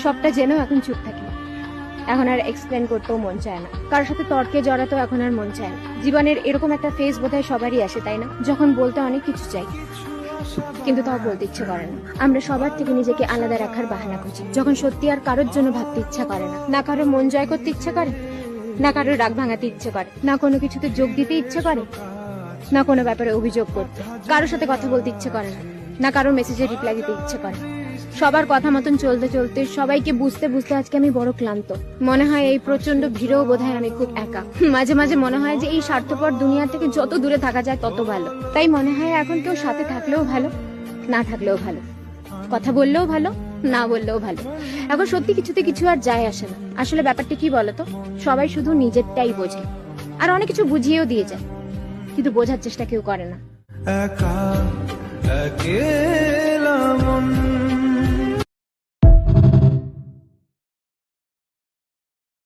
সবটা জেনেও এখন চুপ থাকি। এখন আর এক্সপ্লেন করতেও মন চায় না, কারোর সাথে তর্কে জড়াতেও এখন আর মন চায় না। জীবনের এরকম একটা ফেজ বোধহয় সবারই আসে, তাই না? যখন বলতে অনেক কিছু চাই কিন্তু তাও বলতে ইচ্ছে করে না। আমরা সবার থেকে নিজেকে আলাদা রাখার বাহানা খুঁজি, যখন সত্যি আর কারোর জন্য ভাবতে ইচ্ছা করে না। না কারোর মন জয় করতে ইচ্ছে করে, না কারোর রাগ ভাঙাতে ইচ্ছে করে, না কোনো কিছুতে যোগ দিতে ইচ্ছে করে, না কোনো ব্যাপারে অভিযোগ করতে, কারোর সাথে কথা বলতে ইচ্ছে করে না, না কারোর মেসেজে রিপ্লাই দিতে ইচ্ছে করে। সবার কথা মতন চলতে চলতে, সবাইকে বুঝতে বুঝতে আজকে আমি বড় ক্লান্ত। মনে হয় এই প্রচন্ড ভিড়েও বোধহয় আমি খুব একা। মাঝে মাঝে মনে হয় যে এই স্বার্থপর দুনিয়া থেকে যত দূরে থাকা যায় তত ভালো। তাই মনে হয় এখন কেউ সাথে থাকলেও ভালো, না থাকলেও ভালো, কথা বললেও ভালো, না বললেও ভালো। এখন সত্যি কিছুতে কিছু আর যায় আসে না। আসলে ব্যাপারটা কি বলতো, সবাই শুধু নিজেরটাই বোঝে, আর অনেক কিছু বুঝিয়েও দিয়ে যায়, কিন্তু বোঝার চেষ্টা কেউ করে না। একা একেলা মন